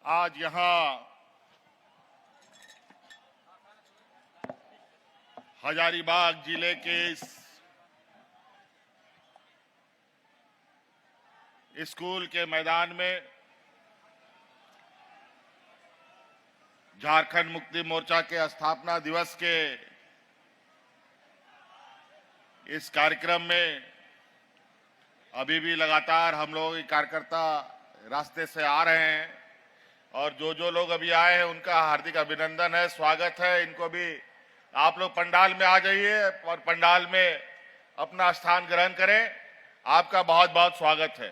आज यहाँ हजारीबाग जिले के इस स्कूल के मैदान में झारखंड मुक्ति मोर्चा के स्थापना दिवस के इस कार्यक्रम में अभी भी लगातार हम लोग कार्यकर्ता रास्ते से आ रहे हैं और जो लोग अभी आए हैं उनका हार्दिक अभिनंदन है, स्वागत है। इनको भी आप लोग पंडाल में आ जाइए और पंडाल में अपना स्थान ग्रहण करें। आपका बहुत बहुत स्वागत है।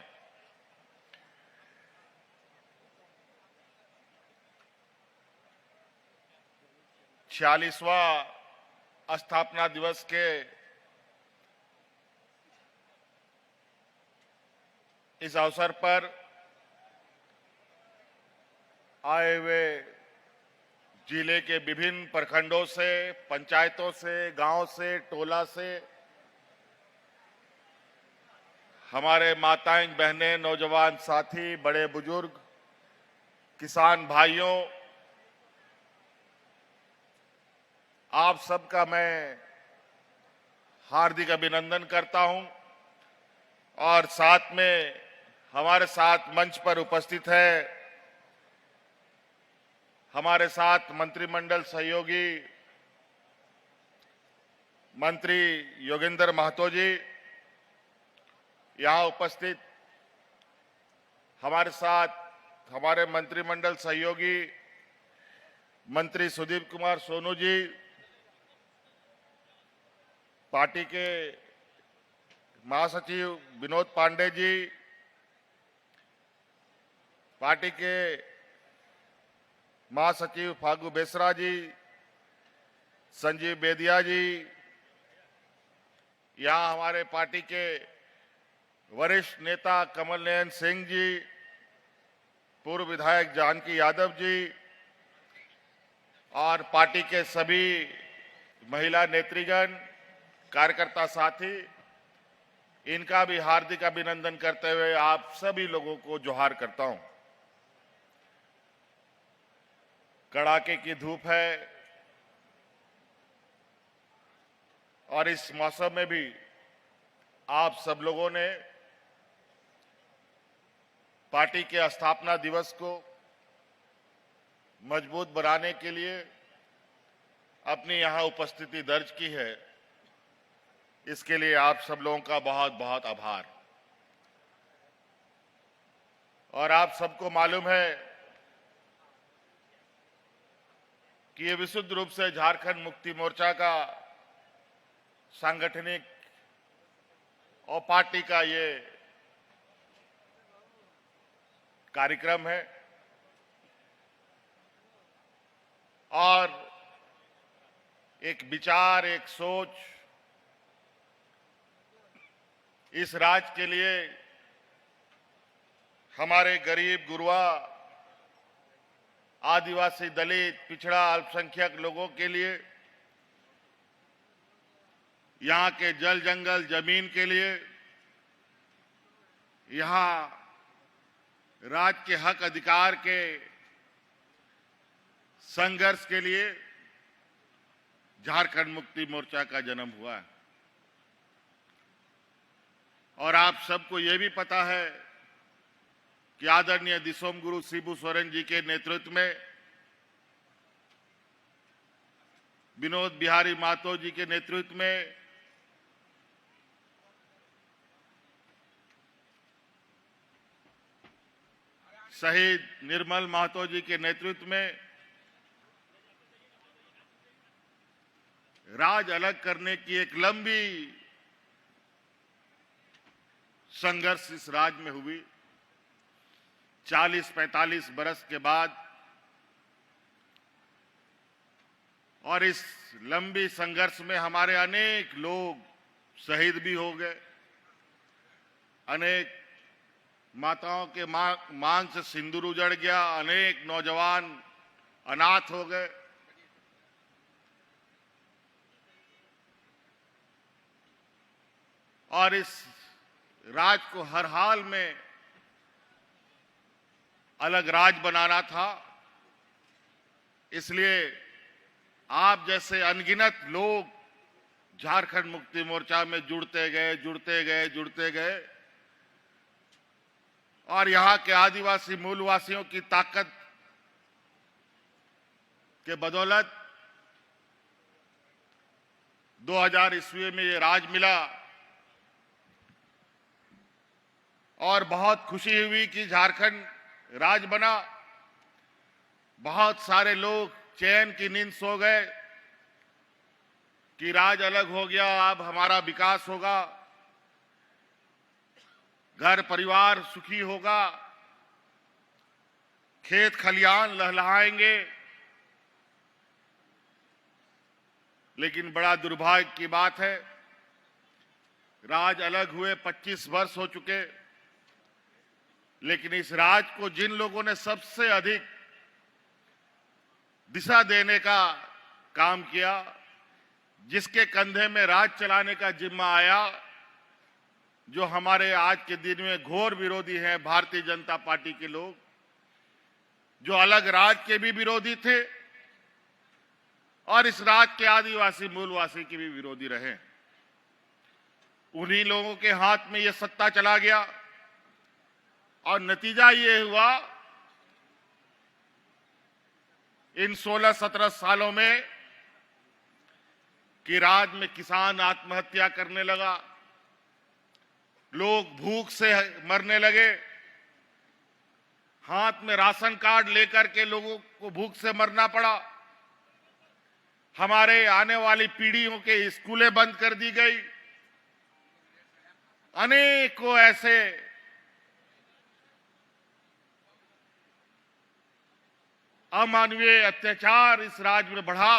छियालीसवां स्थापना दिवस के इस अवसर पर आए हुए जिले के विभिन्न प्रखंडों से, पंचायतों से, गांव से, टोला से हमारे माताएं, बहनें, नौजवान साथी, बड़े बुजुर्ग, किसान भाइयों, आप सबका मैं हार्दिक अभिनंदन करता हूं। और साथ में हमारे साथ मंच पर उपस्थित है हमारे साथ मंत्रिमंडल सहयोगी मंत्री योगेंद्र महतो जी, यहां उपस्थित हमारे साथ हमारे मंत्रिमंडल सहयोगी मंत्री सुदीप कुमार सोनू जी, पार्टी के महासचिव विनोद पांडे जी, पार्टी के महासचिव फागू बेसरा जी, संजीव बेदिया जी, यहां हमारे पार्टी के वरिष्ठ नेता कमल नयन सिंह जी, पूर्व विधायक जानकी यादव जी और पार्टी के सभी महिला नेतृगण, कार्यकर्ता साथी, इनका भी हार्दिक अभिनंदन करते हुए आप सभी लोगों को जोहार करता हूं। कड़ाके की धूप है और इस मौसम में भी आप सब लोगों ने पार्टी के स्थापना दिवस को मजबूत बनाने के लिए अपनी यहां उपस्थिति दर्ज की है। इसके लिए आप सब लोगों का बहुत बहुत आभार। और आप सबको मालूम है कि ये विशुद्ध रूप से झारखंड मुक्ति मोर्चा का सांगठनिक और पार्टी का ये कार्यक्रम है और एक विचार, एक सोच इस राज्य के लिए हमारे गरीब, गुरबा, आदिवासी, दलित, पिछड़ा, अल्पसंख्यक लोगों के लिए, यहां के जल, जंगल, जमीन के लिए, यहां राज्य के हक अधिकार के संघर्ष के लिए झारखंड मुक्ति मोर्चा का जन्म हुआ है। और आप सबको यह भी पता है कि आदरणीय दिसोम गुरु शिबू सोरेन जी के नेतृत्व में, विनोद बिहारी महतो जी के नेतृत्व में शहीद निर्मल महतो जी के नेतृत्व में राज अलग करने की एक लंबी संघर्ष इस राज्य में हुई। 40-45 बरस के बाद और इस लंबी संघर्ष में हमारे अनेक लोग शहीद भी हो गए, अनेक माताओं के मांग से सिंदूर उजड़ गया, अनेक नौजवान अनाथ हो गए। और इस राज्य को हर हाल में अलग राज बनाना था। इसलिए आप जैसे अनगिनत लोग झारखंड मुक्ति मोर्चा में जुड़ते गए और यहाँ के आदिवासी मूलवासियों की ताकत के बदौलत 2000 ईस्वी में ये राज मिला और बहुत खुशी हुई कि झारखंड राज बना। बहुत सारे लोग चैन की नींद सो गए कि राज अलग हो गया, अब हमारा विकास होगा, घर परिवार सुखी होगा, खेत खलियान लहलहाएंगे। लेकिन बड़ा दुर्भाग्य की बात है, राज अलग हुए 25 वर्ष हो चुके, लेकिन इस राज को जिन लोगों ने सबसे अधिक दिशा देने का काम किया, जिसके कंधे में राज चलाने का जिम्मा आया, जो हमारे आज के दिन में घोर विरोधी हैं भारतीय जनता पार्टी के लोग, जो अलग राज के भी विरोधी थे और इस राज के आदिवासी मूलवासी के भी विरोधी रहे, उन्हीं लोगों के हाथ में ये सत्ता चला गया और नतीजा ये हुआ इन 16-17 सालों में कि राज्य में किसान आत्महत्या करने लगा, लोग भूख से मरने लगे, हाथ में राशन कार्ड लेकर के लोगों को भूख से मरना पड़ा, हमारे आने वाली पीढ़ियों के स्कूलें बंद कर दी गई, अनेकों ऐसे अमानवीय अत्याचार इस राज्य में बढ़ा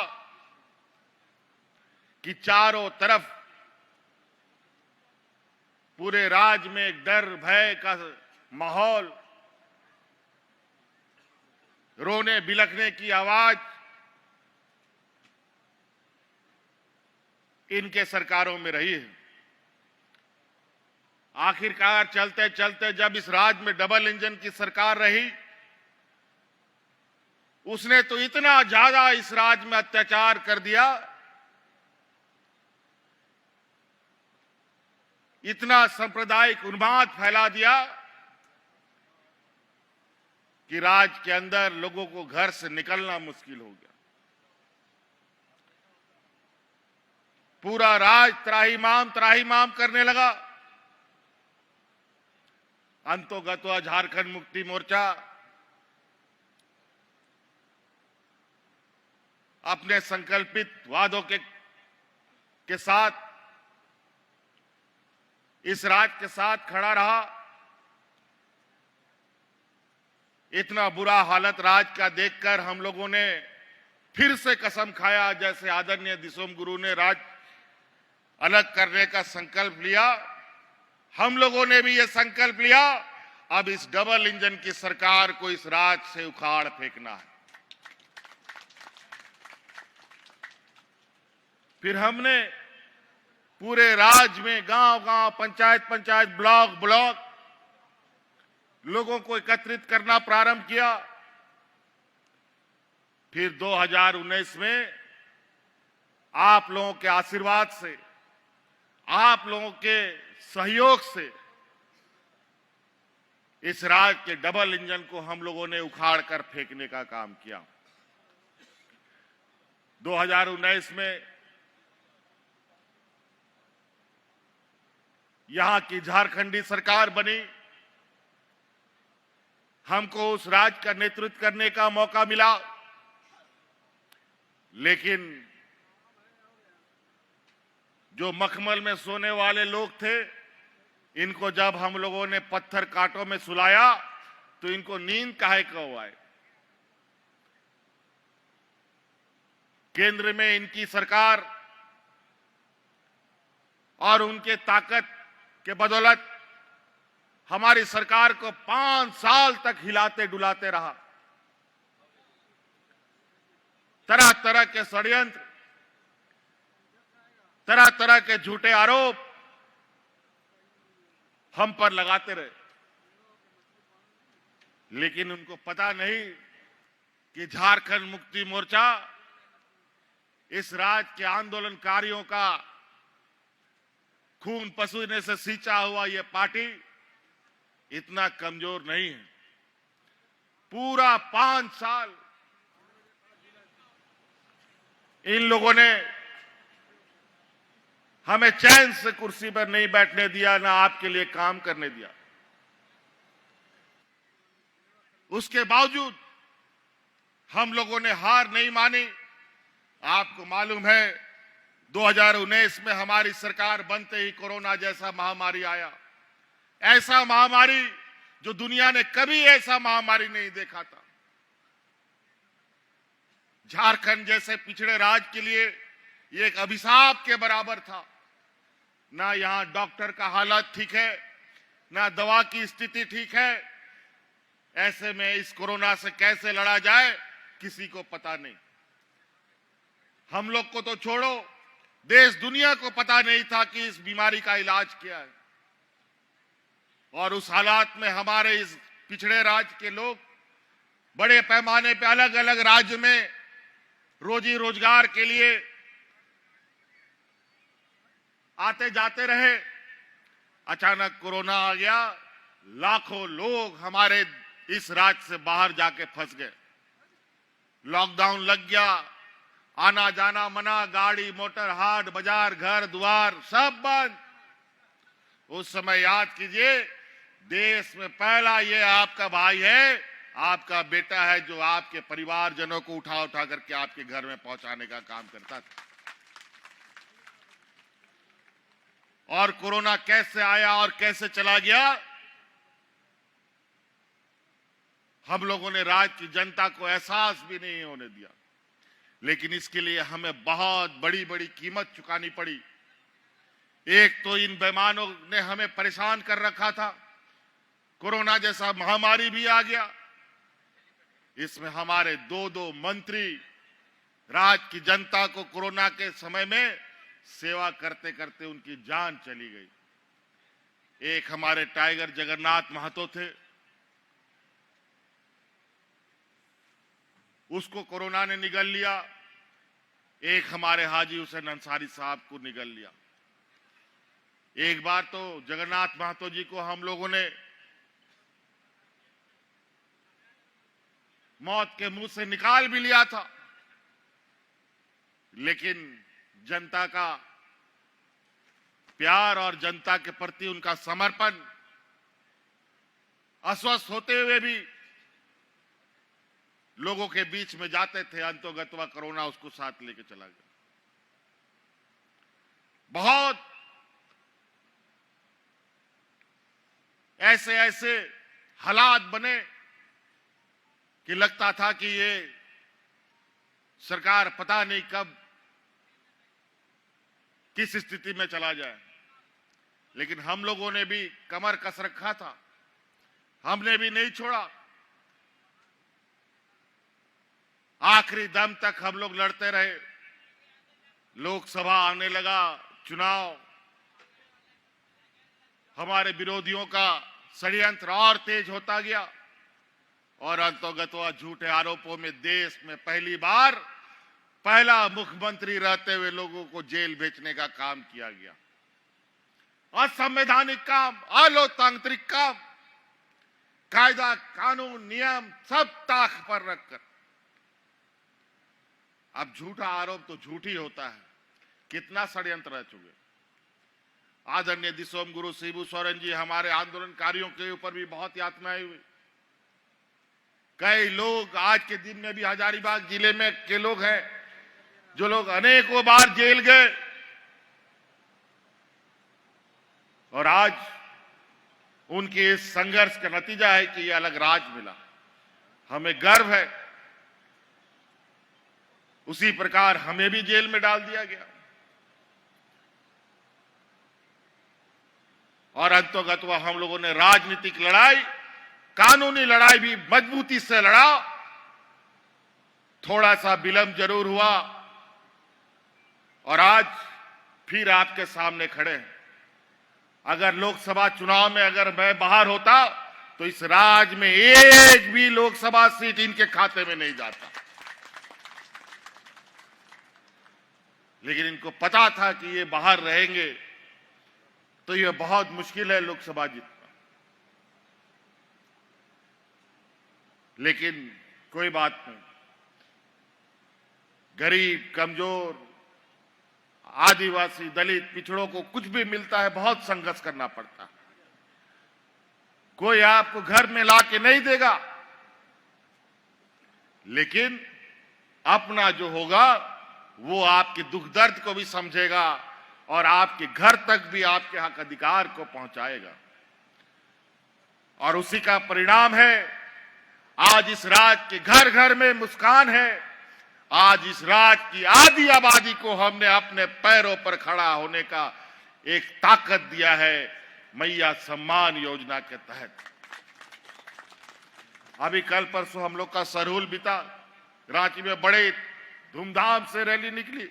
कि चारों तरफ पूरे राज्य में एक डर भय का माहौल, रोने बिलखने की आवाज इनके सरकारों में रही है। आखिरकार चलते चलते जब इस राज्य में डबल इंजन की सरकार रही, उसने तो इतना ज्यादा इस राज्य में अत्याचार कर दिया, इतना सांप्रदायिक उन्माद फैला दिया कि राज्य के अंदर लोगों को घर से निकलना मुश्किल हो गया। पूरा राज्य त्राहिमाम करने लगा। अंतोगत्वा झारखंड मुक्ति मोर्चा अपने संकल्पित वादों के साथ इस राज्य के साथ खड़ा रहा। इतना बुरा हालत राज्य का देखकर हम लोगों ने फिर से कसम खाया, जैसे आदरणीय दिसोम गुरु ने राज्य अलग करने का संकल्प लिया, हम लोगों ने भी ये संकल्प लिया, अब इस डबल इंजन की सरकार को इस राज्य से उखाड़ फेंकना है। फिर हमने पूरे राज्य में गांव-गांव, पंचायत, ब्लॉक लोगों को एकत्रित करना प्रारंभ किया। फिर 2019 में आप लोगों के आशीर्वाद से, आप लोगों के सहयोग से इस राज्य के डबल इंजन को हम लोगों ने उखाड़ कर फेंकने का काम किया। 2019 में यहां की झारखंडी सरकार बनी, हमको उस राज्य का नेतृत्व करने का मौका मिला, लेकिन जो मखमल में सोने वाले लोग थे, इनको जब हम लोगों ने पत्थर कांटों में सुलाया तो इनको नींद काहे को आए। केंद्र में इनकी सरकार और उनके ताकत के बदौलत हमारी सरकार को 5 साल तक हिलाते डुलाते रहा। तरह तरह के षड्यंत्र, तरह तरह के झूठे आरोप हम पर लगाते रहे। लेकिन उनको पता नहीं कि झारखंड मुक्ति मोर्चा इस राज्य के आंदोलनकारियों का खून पसीने से सींचा हुआ ये पार्टी इतना कमजोर नहीं है। पूरा 5 साल इन लोगों ने हमें चैन से कुर्सी पर नहीं बैठने दिया, ना आपके लिए काम करने दिया। उसके बावजूद हम लोगों ने हार नहीं मानी। आपको मालूम है 2019 में हमारी सरकार बनते ही कोरोना जैसा महामारी आया। ऐसा महामारी जो दुनिया ने कभी ऐसा महामारी नहीं देखा था। झारखंड जैसे पिछड़े राज्य के लिए ये एक अभिशाप के बराबर था। ना यहां डॉक्टर का हालत ठीक है, ना दवा की स्थिति ठीक है। ऐसे में इस कोरोना से कैसे लड़ा जाए किसी को पता नहीं। हम लोग को तो छोड़ो, देश दुनिया को पता नहीं था कि इस बीमारी का इलाज क्या है। और उस हालात में हमारे इस पिछड़े राज्य के लोग बड़े पैमाने पे अलग अलग राज्य में रोजी रोजगार के लिए आते जाते रहे। अचानक कोरोना आ गया, लाखों लोग हमारे इस राज्य से बाहर जाके फंस गए। लॉकडाउन लग गया, आना जाना मना, गाड़ी मोटर हाट बाजार घर द्वार सब बंद। उस समय याद कीजिए, देश में पहला ये आपका भाई है, आपका बेटा है, जो आपके परिवारजनों को उठा उठा करके आपके घर में पहुंचाने का काम करता था। और कोरोना कैसे आया और कैसे चला गया, हम लोगों ने राज्य की जनता को एहसास भी नहीं होने दिया। लेकिन इसके लिए हमें बहुत बड़ी बड़ी कीमत चुकानी पड़ी। एक तो इन बेईमानों ने हमें परेशान कर रखा था, कोरोना जैसा महामारी भी आ गया। इसमें हमारे दो मंत्री राज्य की जनता को कोरोना के समय में सेवा करते करते उनकी जान चली गई। एक हमारे टाइगर जगन्नाथ महतो थे, उसको कोरोना ने निगल लिया। एक हमारे हाजी हुसैन अंसारी साहब को निगल लिया। एक बार तो जगन्नाथ महतो जी को हम लोगों ने मौत के मुंह से निकाल भी लिया था, लेकिन जनता का प्यार और जनता के प्रति उनका समर्पण, अस्वस्थ होते हुए भी लोगों के बीच में जाते थे। अंतोगत्वा कोरोना उसको साथ लेके चला गया। बहुत ऐसे ऐसे हालात बने कि लगता था कि ये सरकार पता नहीं कब किस स्थिति में चला जाए। लेकिन हम लोगों ने भी कमर कस रखा था, हमने भी नहीं छोड़ा। आखिरी दम तक हम लोग लड़ते रहे। लोकसभा आने लगा, चुनाव, हमारे विरोधियों का षड्यंत्र और तेज होता गया और अंतोगत्वा झूठे आरोपों में देश में पहली बार पहला मुख्यमंत्री रहते हुए लोगों को जेल भेजने का काम किया गया। असंवैधानिक काम, अलोकतांत्रिक काम, कायदा कानून नियम सब ताक पर रखकर। अब झूठा आरोप तो झूठ ही होता है, कितना षड्यंत्र रह चुके। आदरणीय दिसोम गुरु शिबू सोरेन जी, हमारे आंदोलनकारियों के ऊपर भी बहुत यातनाएं हुई। कई लोग आज के दिन में भी हजारीबाग जिले में के लोग हैं जो लोग अनेकों बार जेल गए और आज उनके इस संघर्ष का नतीजा है कि ये अलग राज मिला। हमें गर्व है। उसी प्रकार हमें भी जेल में डाल दिया गया और अंतोगत्वा हम लोगों ने राजनीतिक लड़ाई, कानूनी लड़ाई भी मजबूती से लड़ा। थोड़ा सा विलंब जरूर हुआ और आज फिर आपके सामने खड़े हैं। अगर लोकसभा चुनाव में अगर मैं बाहर होता तो इस राज्य में एक भी लोकसभा सीट इनके खाते में नहीं जाता। लेकिन इनको पता था कि ये बाहर रहेंगे तो ये बहुत मुश्किल है लोकसभा जीतना। लेकिन कोई बात नहीं, गरीब, कमजोर, आदिवासी, दलित, पिछड़ों को कुछ भी मिलता है बहुत संघर्ष करना पड़ता है। कोई आपको घर में लाके नहीं देगा, लेकिन अपना जो होगा वो आपके दुख दर्द को भी समझेगा और आपके घर तक भी आपके हक अधिकार को पहुंचाएगा। और उसी का परिणाम है आज इस राज्य के घर घर में मुस्कान है। आज इस राज्य की आधी आबादी को हमने अपने पैरों पर खड़ा होने का एक ताकत दिया है मैया सम्मान योजना के तहत। अभी कल परसों हम लोग का सरहुल बीता, रांची में बड़े धूमधाम से रैली निकली।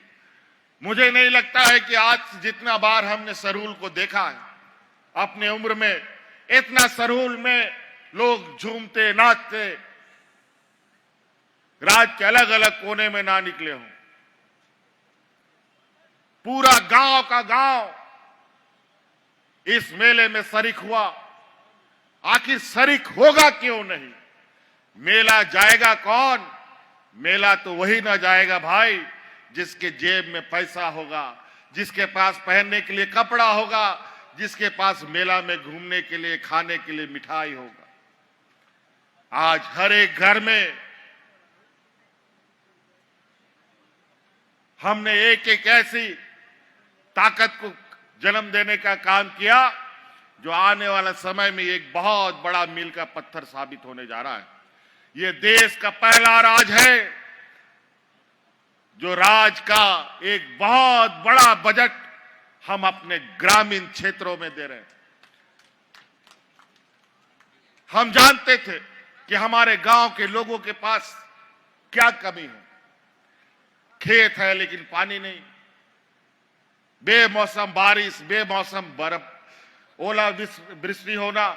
मुझे नहीं लगता है कि आज जितना बार हमने सरहुल को देखा है अपने उम्र में, इतना सरहुल में लोग झूमते नाचते राज्य के अलग अलग कोने में ना निकले हों। पूरा गांव का गांव इस मेले में शरीक हुआ। आखिर शरीक होगा क्यों नहीं? मेला जाएगा कौन? मेला तो वही ना जाएगा भाई जिसके जेब में पैसा होगा, जिसके पास पहनने के लिए कपड़ा होगा, जिसके पास मेला में घूमने के लिए, खाने के लिए मिठाई होगा। आज हर एक घर में हमने एक एक ऐसी ताकत को जन्म देने का काम किया जो आने वाला समय में एक बहुत बड़ा मील का पत्थर साबित होने जा रहा है। ये देश का पहला राज है जो राज्य का एक बहुत बड़ा बजट हम अपने ग्रामीण क्षेत्रों में दे रहे हैं। हम जानते थे कि हमारे गांव के लोगों के पास क्या कमी है। खेत है लेकिन पानी नहीं, बेमौसम बारिश, बेमौसम बर्फ, ओलावृष्टि होना,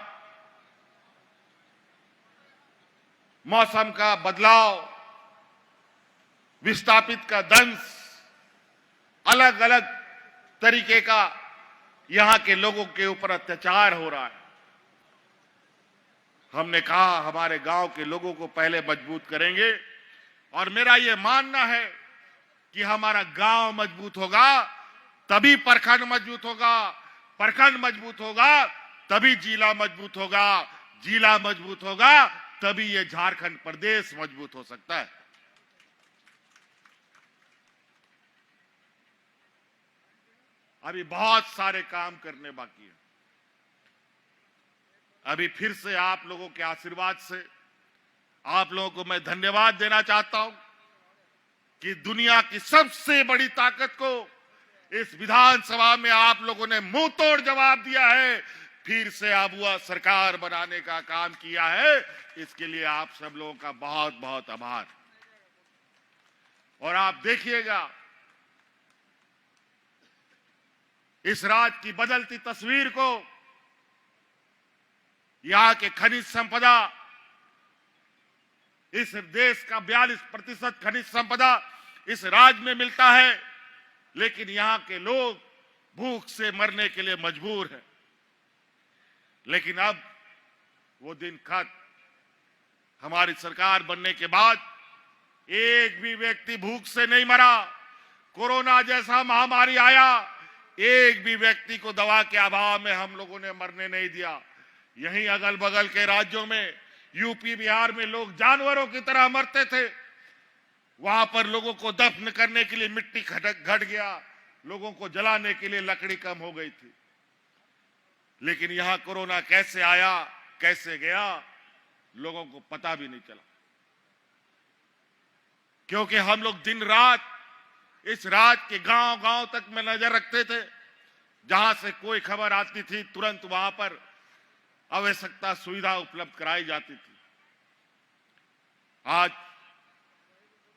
मौसम का बदलाव, विस्थापित का दंश, अलग अलग तरीके का यहां के लोगों के ऊपर अत्याचार हो रहा है। हमने कहा हमारे गांव के लोगों को पहले मजबूत करेंगे और मेरा यह मानना है कि हमारा गांव मजबूत होगा तभी प्रखंड मजबूत होगा, प्रखंड मजबूत होगा तभी जिला मजबूत होगा, जिला मजबूत होगा तभी ये झारखंड प्रदेश मजबूत हो सकता है। अभी बहुत सारे काम करने बाकी है। अभी फिर से आप लोगों के आशीर्वाद से आप लोगों को मैं धन्यवाद देना चाहता हूं कि दुनिया की सबसे बड़ी ताकत को इस विधानसभा में आप लोगों ने मुंह तोड़ जवाब दिया है, फिर से आबुआ सरकार बनाने का काम किया है। इसके लिए आप सब लोगों का बहुत बहुत आभार। और आप देखिएगा इस राज्य की बदलती तस्वीर को, यहां के खनिज संपदा, इस देश का 42% खनिज संपदा इस राज्य में मिलता है, लेकिन यहां के लोग भूख से मरने के लिए मजबूर हैं। लेकिन अब वो दिन खत्म। हमारी सरकार बनने के बाद एक भी व्यक्ति भूख से नहीं मरा। कोरोना जैसा महामारी आया, एक भी व्यक्ति को दवा के अभाव में हम लोगों ने मरने नहीं दिया। यहीं अगल बगल के राज्यों में, यूपी बिहार में लोग जानवरों की तरह मरते थे। वहां पर लोगों को दफन करने के लिए मिट्टी घट गया, लोगों को जलाने के लिए लकड़ी कम हो गई थी। लेकिन यहां कोरोना कैसे आया, कैसे गया, लोगों को पता भी नहीं चला, क्योंकि हम लोग दिन रात इस राज्य के गांव गांव तक में नजर रखते थे। जहां से कोई खबर आती थी तुरंत वहां पर आवश्यकता सुविधा उपलब्ध कराई जाती थी। आज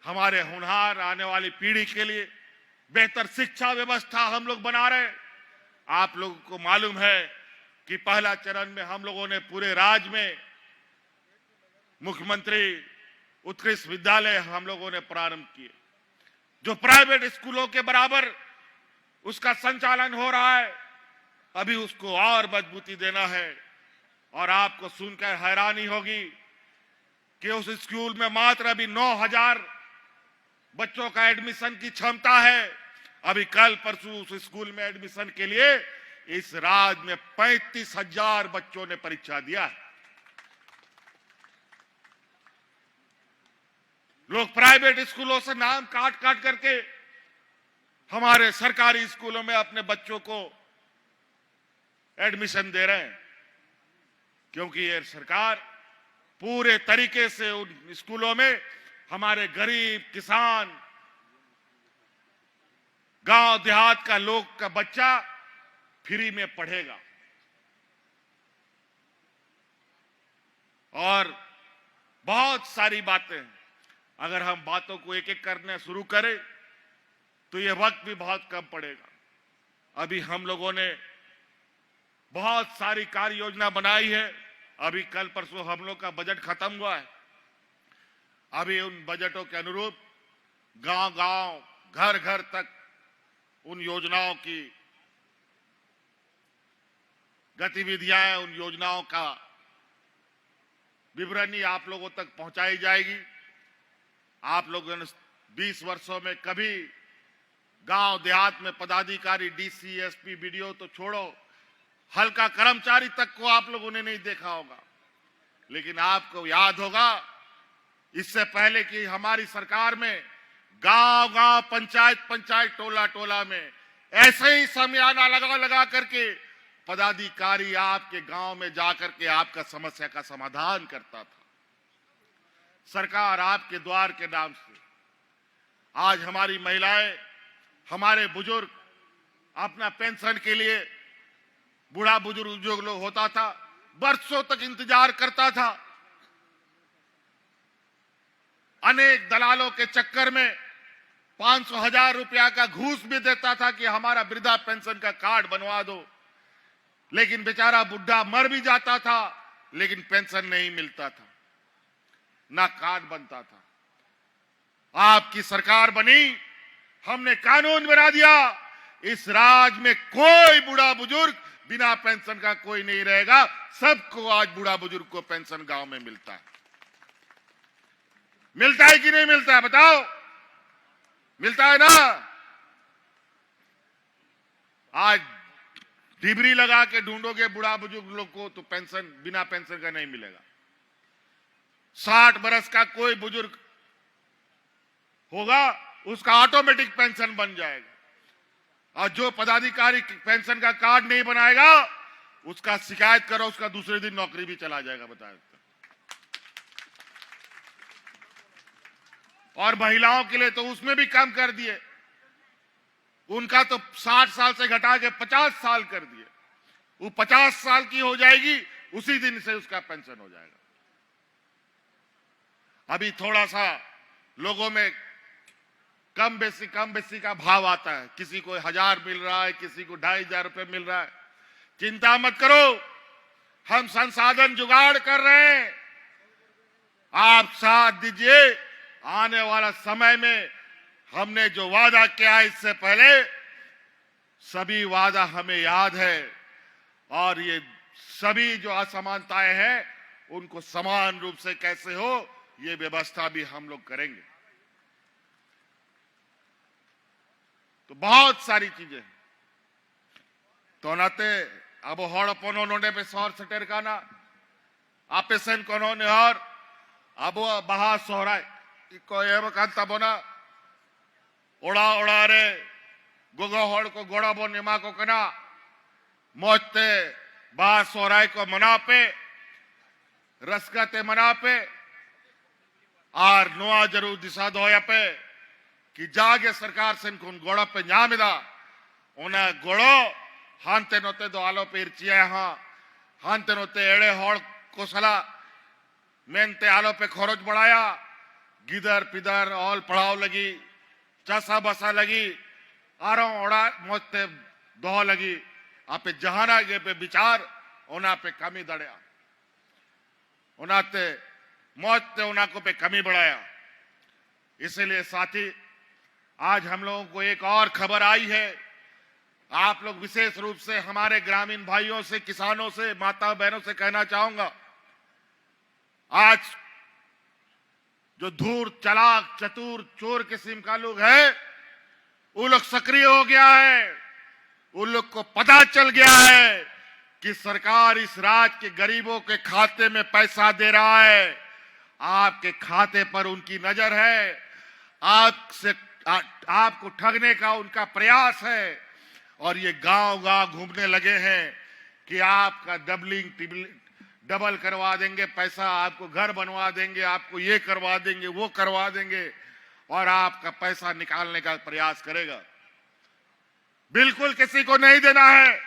हमारे होनहार आने वाली पीढ़ी के लिए बेहतर शिक्षा व्यवस्था हम लोग बना रहे हैं। आप लोगों को मालूम है कि पहला चरण में हम लोगों ने पूरे राज्य में मुख्यमंत्री उत्कृष्ट विद्यालय हम लोगों ने प्रारंभ किए, जो प्राइवेट स्कूलों के बराबर उसका संचालन हो रहा है। अभी उसको और मजबूती देना है। और आपको सुनकर हैरानी होगी कि उस स्कूल में मात्र अभी 9,000 बच्चों का एडमिशन की क्षमता है। अभी कल परसों उस स्कूल में एडमिशन के लिए इस राज्य में 35,000 बच्चों ने परीक्षा दिया है। लोग प्राइवेट स्कूलों से नाम काट काट करके हमारे सरकारी स्कूलों में अपने बच्चों को एडमिशन दे रहे हैं, क्योंकि ये सरकार पूरे तरीके से उन स्कूलों में हमारे गरीब किसान, गांव देहात का लोग का बच्चा फ्री में पढ़ेगा। और बहुत सारी बातें, अगर हम बातों को एक एक करने शुरू करें तो ये वक्त भी बहुत कम पड़ेगा। अभी हम लोगों ने बहुत सारी कार्य योजना बनाई है। अभी कल परसों हम लोग का बजट खत्म हुआ है। अभी उन बजटों के अनुरूप गांव-गांव, घर-घर तक उन योजनाओं की गतिविधियां, उन योजनाओं का विवरणी आप लोगों तक पहुंचाई जाएगी। आप लोगों ने 20 वर्षों में कभी गांव देहात में पदाधिकारी, डीसी, एसपी, बीडीओ तो छोड़ो, हल्का कर्मचारी तक को आप लोगों ने नहीं देखा होगा। लेकिन आपको याद होगा, इससे पहले कि हमारी सरकार में गांव-गांव, पंचायत-पंचायत, टोला-टोला में ऐसे ही समियाना लगा करके पदाधिकारी आपके गांव में जाकर के आपका समस्या का समाधान करता था। सरकार आपके द्वार के नाम से आज हमारी महिलाएं, हमारे बुजुर्ग अपना पेंशन के लिए, बूढ़ा बुजुर्ग जो लोग होता था बरसों तक इंतजार करता था, अनेक दलालों के चक्कर में 500,000 रुपया का घूस भी देता था कि हमारा वृद्धा पेंशन का कार्ड बनवा दो। लेकिन बेचारा बुढ़ा मर भी जाता था, लेकिन पेंशन नहीं मिलता था, ना कार्ड बनता था। आपकी सरकार बनी, हमने कानून बना दिया, इस राज्य में कोई बूढ़ा बुजुर्ग बिना पेंशन का कोई नहीं रहेगा। सबको आज बूढ़ा बुजुर्ग को पेंशन गांव में मिलता है। मिलता है कि नहीं मिलता है, बताओ? मिलता है ना? आज डिबरी लगा के ढूंढोगे बूढ़ा बुजुर्ग लोग को तो पेंशन, बिना पेंशन का नहीं मिलेगा। 60 बरस का कोई बुजुर्ग होगा, उसका ऑटोमेटिक पेंशन बन जाएगा। और जो पदाधिकारी पेंशन का कार्ड नहीं बनाएगा, उसका शिकायत करो, उसका दूसरे दिन नौकरी भी चला जाएगा, बताए। और महिलाओं के लिए तो उसमें भी कम कर दिए, उनका तो 60 साल से घटा के 50 साल कर दिए। वो 50 साल की हो जाएगी, उसी दिन से उसका पेंशन हो जाएगा। अभी थोड़ा सा लोगों में कम बेसी का भाव आता है, किसी को 1000 मिल रहा है, किसी को 2500 रुपए मिल रहा है। चिंता मत करो, हम संसाधन जुगाड़ कर रहे हैं, आप साथ दीजिए। आने वाला समय में हमने जो वादा किया है, इससे पहले सभी वादा हमें याद है, और ये सभी जो असमानताएं हैं उनको समान रूप से कैसे हो, ये व्यवस्था भी हम लोग करेंगे। तो बहुत सारी चीजें तो नाते अब हड़ पनोने पे सौर सटेर का ना आपेसन कोनोने और अब बहा सोहराय को एव कांता बोना ओड़ा ओड़ा रे गोगो हड़ को गोड़ा बो निमा को कना मोते बहा सोहराय को मना पे रसगते मना पे और नुआ जरूर दिशा दोया पे कि जागे सरकार से इनको गोड़ा पे न्यामिदा उन्हें गोड़ो हांते नोते दो आलो पे इर्चिया हाँ हांते नोते एड़े हड़ को सला मेंते आलो पे खरोच बढ़ाया गिदर पिदर ऑल पढ़ाओ लगी चासा बसा लगी आरों ओड़ा मोते दो लगी आपे जहाना गे पे विचार उना पे कमी दड़िया, उनाते मौत ने उना को पे कमी बढ़ाया। इसलिए साथी, आज हम लोगों को एक और खबर आई है। आप लोग विशेष रूप से हमारे ग्रामीण भाइयों से, किसानों से, माता बहनों से कहना चाहूंगा, आज जो धूर्त, चालाक, चतुर, चोर किस्म का लोग है, वो लोग सक्रिय हो गया है। उन लोग को पता चल गया है कि सरकार इस राज्य के गरीबों के खाते में पैसा दे रहा है। आपके खाते पर उनकी नजर है, आपको ठगने का उनका प्रयास है, और ये गांव-गांव घूमने लगे हैं कि आपका डबल करवा देंगे पैसा, आपको घर बनवा देंगे, आपको ये करवा देंगे, वो करवा देंगे, और आपका पैसा निकालने का प्रयास करेगा। बिल्कुल किसी को नहीं देना है।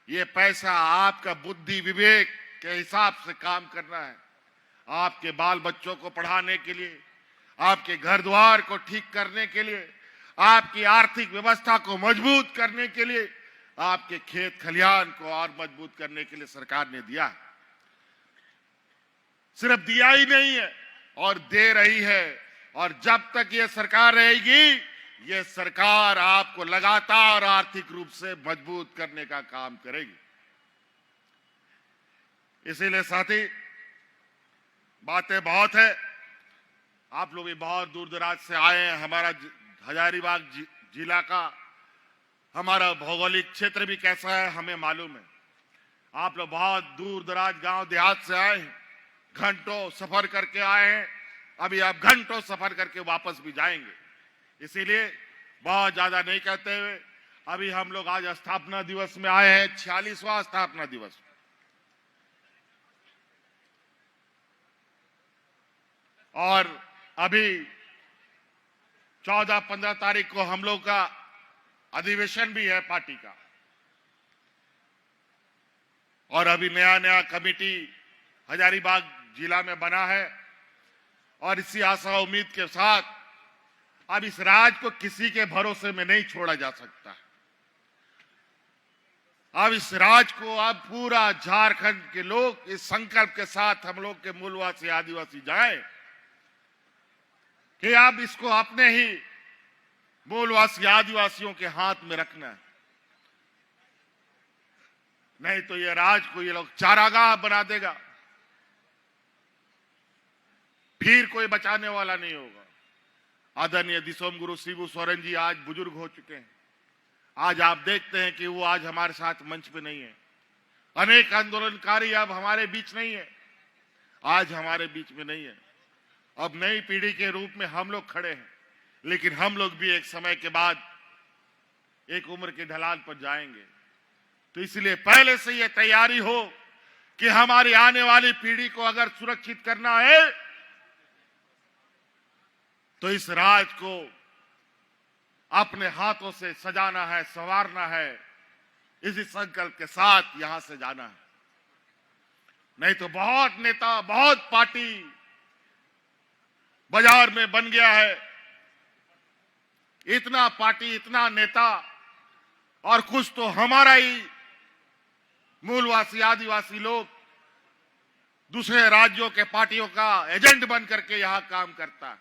ये पैसा आपका बुद्धि विवेक के हिसाब से काम करना है। आपके बाल बच्चों को पढ़ाने के लिए, आपके घर द्वार को ठीक करने के लिए, आपकी आर्थिक व्यवस्था को मजबूत करने के लिए, आपके खेत खलिहान को और मजबूत करने के लिए सरकार ने दिया है। सिर्फ दिया ही नहीं है, और दे रही है। और जब तक ये सरकार रहेगी, ये सरकार आपको लगातार आर्थिक रूप से मजबूत करने का काम करेगी। इसीलिए साथी, बातें बहुत है। आप लोग भी बहुत दूर दराज से आए हैं। हमारा हजारीबाग जिला का हमारा भौगोलिक क्षेत्र भी कैसा है हमें मालूम है। आप लोग बहुत दूर दराज गांव देहात से आए हैं, घंटों सफर करके आए हैं। अभी आप घंटों सफर करके वापस भी जाएंगे। इसीलिए बहुत ज्यादा नहीं कहते हुए, अभी हम लोग आज स्थापना दिवस में आए हैं, 46वां स्थापना दिवस। और अभी 14-15 तारीख को हम लोग का अधिवेशन भी है पार्टी का, और अभी नया नया कमेटी हजारीबाग जिला में बना है। और इसी आशा उम्मीद के साथ अब इस राज्य को किसी के भरोसे में नहीं छोड़ा जा सकता। अब इस राज्य को अब पूरा झारखंड के लोग इस संकल्प के साथ, हम लोग के मूलवासी आदिवासी जाएं कि अब इसको अपने ही मूलवासी आदिवासियों के हाथ में रखना है। नहीं तो ये राज्य को ये लोग चारागाह बना देगा, फिर कोई बचाने वाला नहीं होगा। आदरणीय दिसोम गुरु शिबू सोरेन जी आज बुजुर्ग हो चुके हैं। आज आप देखते हैं कि वो आज हमारे साथ मंच पे नहीं है। अनेक आंदोलनकारी अब हमारे बीच नहीं है, आज हमारे बीच में नहीं है। अब नई पीढ़ी के रूप में हम लोग खड़े हैं, लेकिन हम लोग भी एक समय के बाद एक उम्र के ढलान पर जाएंगे। तो इसलिए पहले से ये तैयारी हो कि हमारी आने वाली पीढ़ी को अगर सुरक्षित करना है तो इस राज्य को अपने हाथों से सजाना है, संवारना है। इसी संकल्प के साथ यहां से जाना है। नहीं तो बहुत नेता, बहुत पार्टी बाजार में बन गया है। इतना पार्टी, इतना नेता, और कुछ तो हमारा ही मूलवासी आदिवासी लोग दूसरे राज्यों के पार्टियों का एजेंट बन करके यहां काम करता है।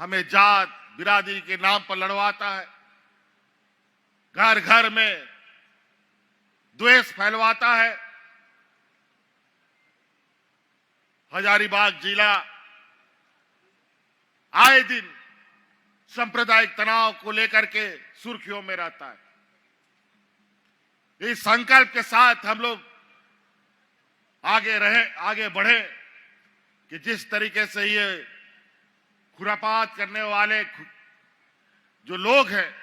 हमें जात बिरादरी के नाम पर लड़वाता है, घर घर में द्वेष फैलवाता है। हजारीबाग जिला आए दिन सांप्रदायिक तनाव को लेकर के सुर्खियों में रहता है। इस संकल्प के साथ हम लोग आगे बढ़े कि जिस तरीके से ये खुरापात करने वाले जो लोग हैं,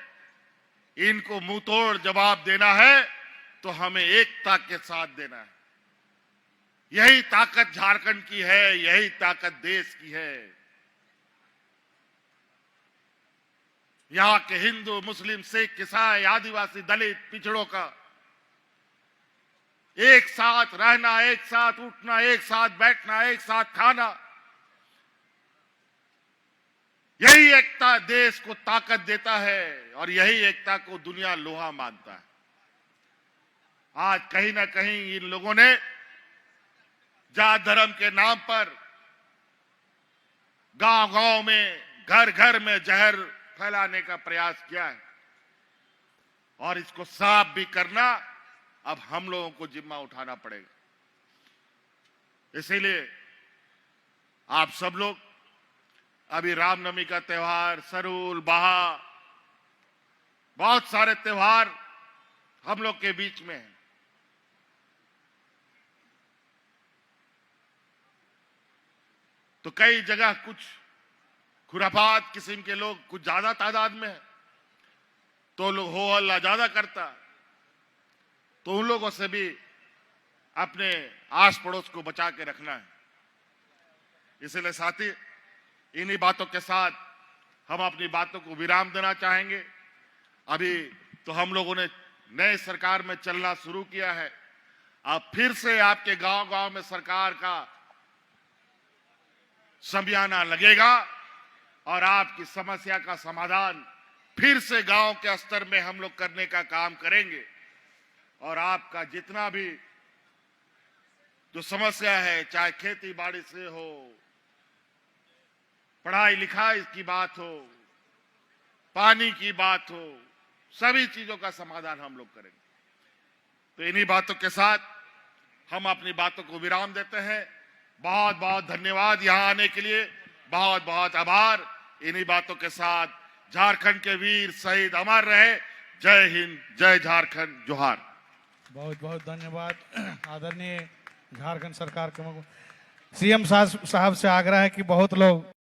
इनको मुंह तोड़ जवाब देना है तो हमें एकता के साथ देना है। यही ताकत झारखंड की है, यही ताकत देश की है। यहां के हिंदू, मुस्लिम, सिख, ईसाई, आदिवासी, दलित, पिछड़ों का एक साथ रहना, एक साथ उठना, एक साथ बैठना, एक साथ खाना, यही एकता देश को ताकत देता है, और यही एकता को दुनिया लोहा मानता है। आज कहीं ना कहीं इन लोगों ने जात धर्म के नाम पर गांव-गांव में, घर-घर में जहर फैलाने का प्रयास किया है और इसको साफ भी करना अब हम लोगों को जिम्मा उठाना पड़ेगा। इसीलिए आप सब लोग अभी रामनवमी का त्योहार, सरूल, बाहा, बहुत सारे त्योहार हम लोग के बीच में है। तो कई जगह कुछ खुराफात किस्म के लोग कुछ ज्यादा तादाद में है, तो लोग हो हल्ला ज्यादा करता, तो उन लोगों से भी अपने आस पड़ोस को बचा के रखना है। इसलिए साथी, इन्हीं बातों के साथ हम अपनी बातों को विराम देना चाहेंगे। अभी तो हम लोगों ने नए सरकार में चलना शुरू किया है। अब फिर से आपके गांव-गांव में सरकार का समियाना लगेगा और आपकी समस्या का समाधान फिर से गांव के स्तर में हम लोग करने का काम करेंगे। और आपका जितना भी जो समस्या है, चाहे खेती बाड़ी से हो, पढ़ाई लिखाई की बात हो, पानी की बात हो, सभी चीजों का समाधान हम लोग करेंगे। तो इन्हीं बातों के साथ हम अपनी बातों को विराम देते हैं। बहुत बहुत धन्यवाद यहाँ आने के लिए, बहुत बहुत आभार। इन्हीं बातों के साथ झारखंड के वीर शहीद अमर रहे। जय हिंद, जय झारखंड, जोहार। बहुत बहुत धन्यवाद। आदरणीय झारखंड सरकार के सीएम साहब से आग्रह है कि बहुत लोग